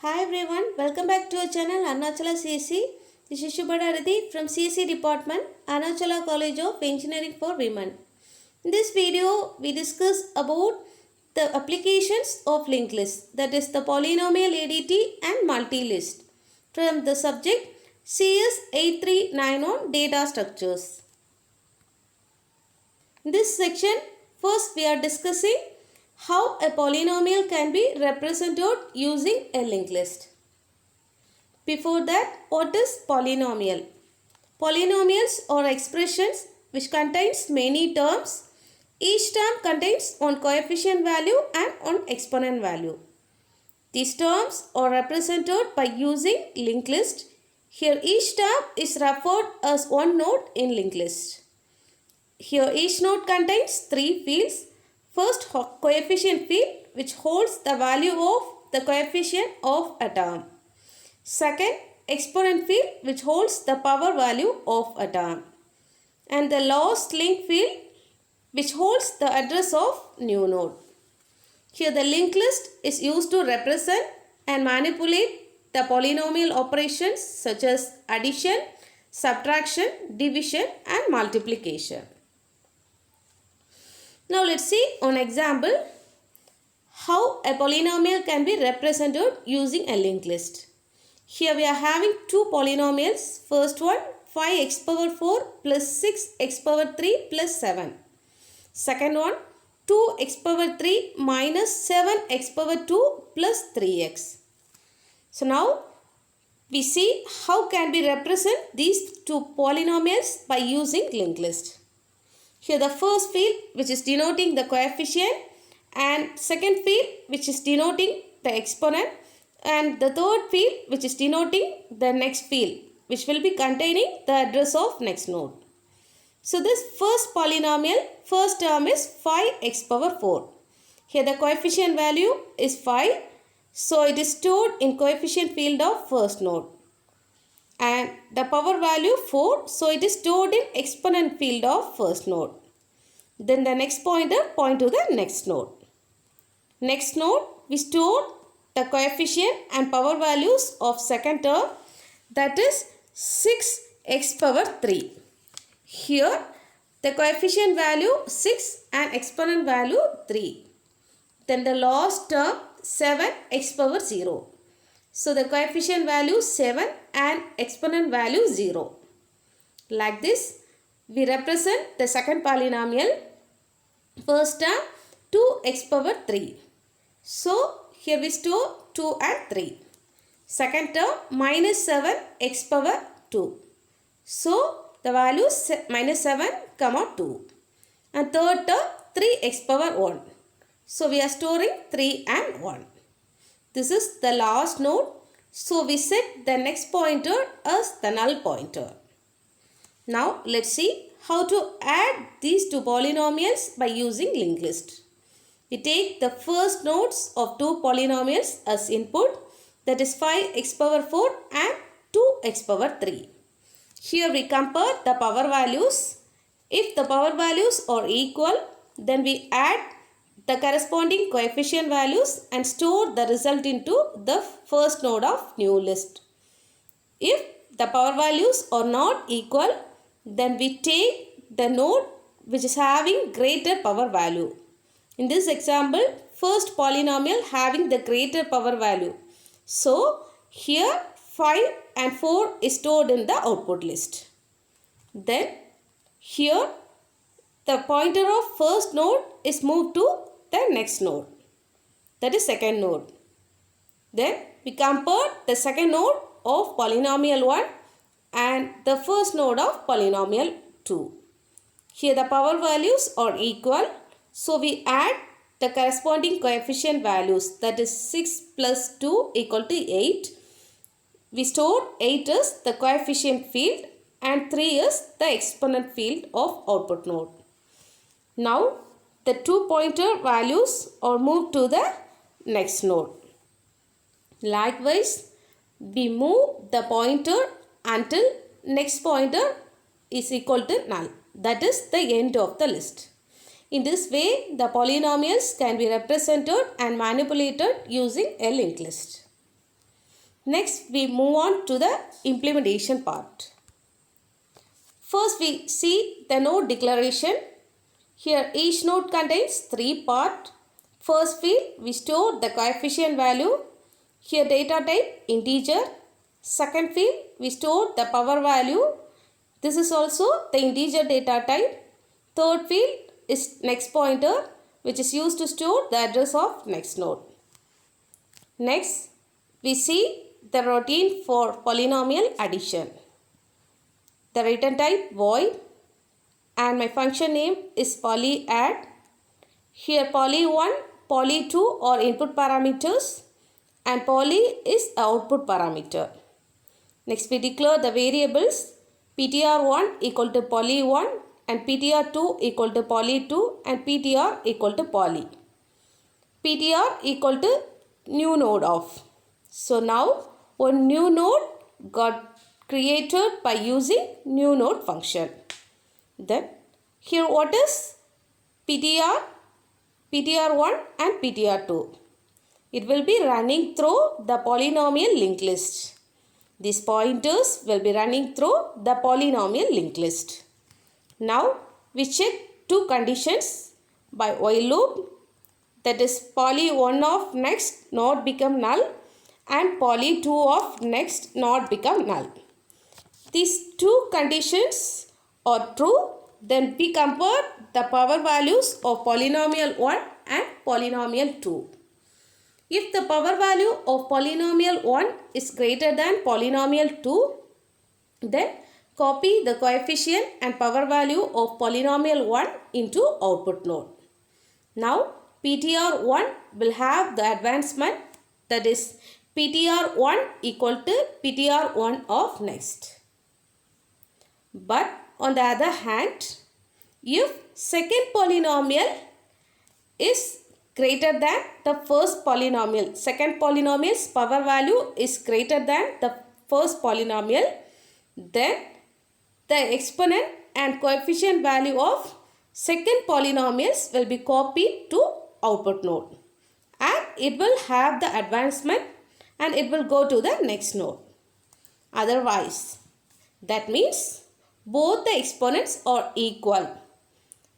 Hi everyone, welcome back to our channel Arunachala CSE. This is Shubhadarathi from CSE Department, Arunachala College of Engineering for Women. In this video, we discuss about the applications of linked list, that is the polynomial ADT and multi-list, from the subject CS 839 on data structures. In this section, first we are discussing how a polynomial can be represented using a linked list. Before that, what is polynomial? Polynomials are expressions which contains many terms. Each term contains one coefficient value and one exponent value. These terms are represented by using linked list. Here each term is referred as one node in linked list. Here each node contains three fields. First, coefficient field which holds the value of the coefficient of a term. Second, exponent field which holds the power value of a term. And the last link field which holds the address of new node. Here the linked list is used to represent and manipulate the polynomial operations such as addition, subtraction, division and multiplication. Now let's see an example how a polynomial can be represented using a linked list. Here we are having two polynomials. First one 5x power 4 plus 6x power 3 plus 7. Second one 2x power 3 minus 7x power 2 plus 3x. So now we see how can we represent these two polynomials by using linked list. Here the first field which is denoting the coefficient and second field which is denoting the exponent and the third field which is denoting the next field which will be containing the address of next node. So this first polynomial, first term is 5x power 4. Here the coefficient value is 5. So it is stored in coefficient field of first node. And the power value 4, so it is stored in exponent field of first node. Then the next pointer point to the next node. Next node we store the coefficient and power values of second term, that is 6x power 3. Here the coefficient value 6 and exponent value 3. Then the last term 7x power 0. So the coefficient value 7 and exponent value 0. Like this we represent the second polynomial. First term 2x power 3. So here we store 2 and 3. Second term minus 7x power 2. So the value minus 7 comma 2. And third term 3x power 1. So we are storing 3 and 1. This is the last node. So we set the next pointer as the null pointer. Now let's see how to add these two polynomials by using linked list. We take the first nodes of two polynomials as input, that is 5x power 4 and 2x power 3. Here we compare the power values. If the power values are equal, then we add the corresponding coefficient values and store the result into the first node of new list. If the power values are not equal, then we take the node which is having greater power value. In this example, first polynomial having the greater power value. So here 5 and 4 is stored in the output list. Then here the pointer of first node is moved to the next node, that is second node. Then we compare the second node of polynomial 1 and the first node of polynomial 2. Here the power values are equal. So we add the corresponding coefficient values, that is 6 plus 2 equal to 8. We store 8 as the coefficient field and 3 as the exponent field of output node. Now the two pointer values are moved to the next node. Likewise, we move the pointer until next pointer is equal to null. That is the end of the list. In this way, the polynomials can be represented and manipulated using a linked list. Next, we move on to the implementation part. First, we see the node declaration. Here, each node contains 3 parts. First field, we store the coefficient value. Here, data type integer. Second field, we store the power value. This is also the integer data type. Third field is next pointer, which is used to store the address of next node. Next, we see the routine for polynomial addition. The return type void and my function name is polyadd. Here poly1, poly2 are input parameters and poly is output parameter. Next, we declare the variables ptr1 equal to poly1 and ptr2 equal to poly2 and ptr equal to poly. ptr equal to new node of. So now one new node got created by using new node function. Then here what is ptr, ptr1 and ptr2? It will be running through the polynomial linked list. These pointers will be running through the polynomial linked list. Now we check two conditions by while loop, that is poly1 of next not become null and poly2 of next not become null. These two conditions are true, then we compare the power values of polynomial 1 and polynomial 2. If the power value of polynomial 1 is greater than polynomial 2, then copy the coefficient and power value of polynomial 1 into output node. Now ptr1 will have the advancement, that is ptr1 equal to ptr1 of next. But on the other hand, if second polynomial is greater than the first polynomial, second polynomial's power value is greater than the first polynomial, then the exponent and coefficient value of second polynomials will be copied to output node and it will have the advancement and it will go to the next node. Otherwise, that means both the exponents are equal.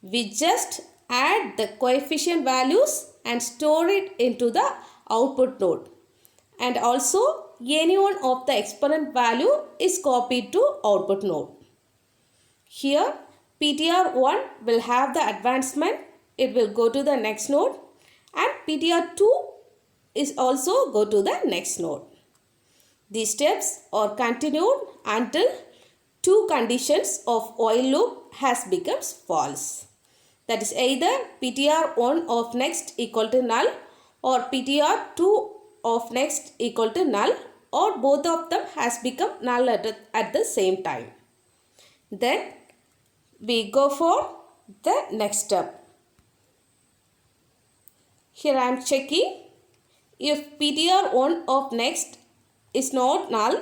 We just add the coefficient values and store it into the output node. And also any one of the exponent value is copied to output node. Here ptr1 will have the advancement, it will go to the next node and ptr2 is also go to the next node. These steps are continued until two conditions of while loop has becomes false. That is either ptr1 of next equal to null or ptr2 of next equal to null, or both of them has become null at the same time. Then we go for the next step. Here I am checking if ptr1 of next is not null,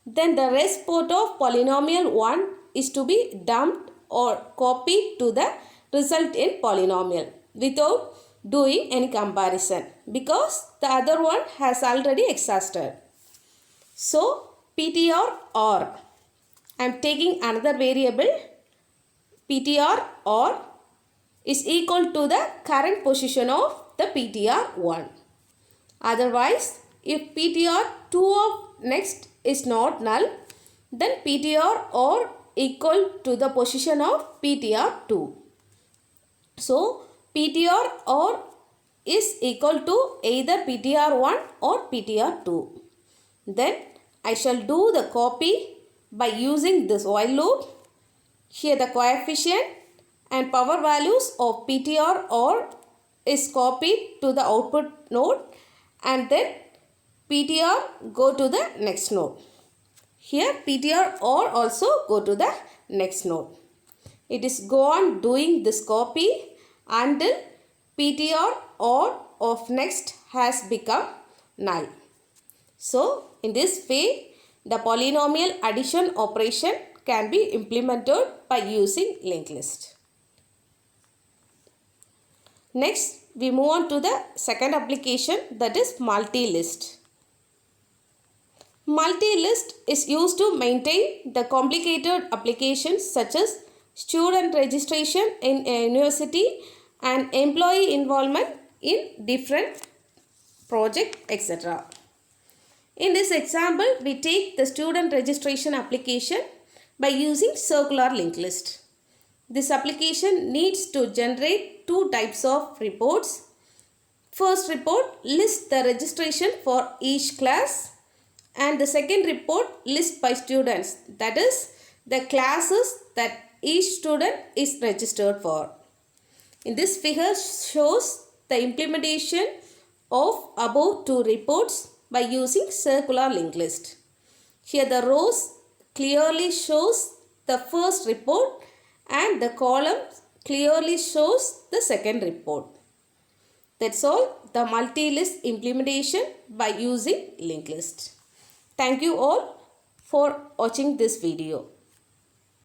then the rest part of polynomial 1 is to be dumped or copied to the result in polynomial without doing any comparison because the other one has already exhausted. So ptr or, I am taking another variable ptr or is equal to the current position of the ptr1. Otherwise, if ptr2 of next is not null, then ptr or equal to the position of ptr2. So ptr or is equal to either ptr1 or ptr2. Then I shall do the copy by using this while loop. Here the coefficient and power values of ptr or is copied to the output node and then ptr go to the next node. Here ptr or also go to the next node. It is go on doing this copy until ptr or of next has become null. So in this way the polynomial addition operation can be implemented by using linked list. Next, we move on to the second application, that is multi-list. Multi-list is used to maintain the complicated applications such as student registration in a university and employee involvement in different projects, etc. In this example, we take the student registration application by using circular linked list. This application needs to generate two types of reports. First report lists the registration for each class, and the second report lists by students, that is the classes that each student is registered for. In this figure shows the implementation of above two reports by using circular linked list. Here the rows clearly shows the first report and the column clearly shows the second report. That's all, the multi-list implementation by using linked list. Thank you all for watching this video.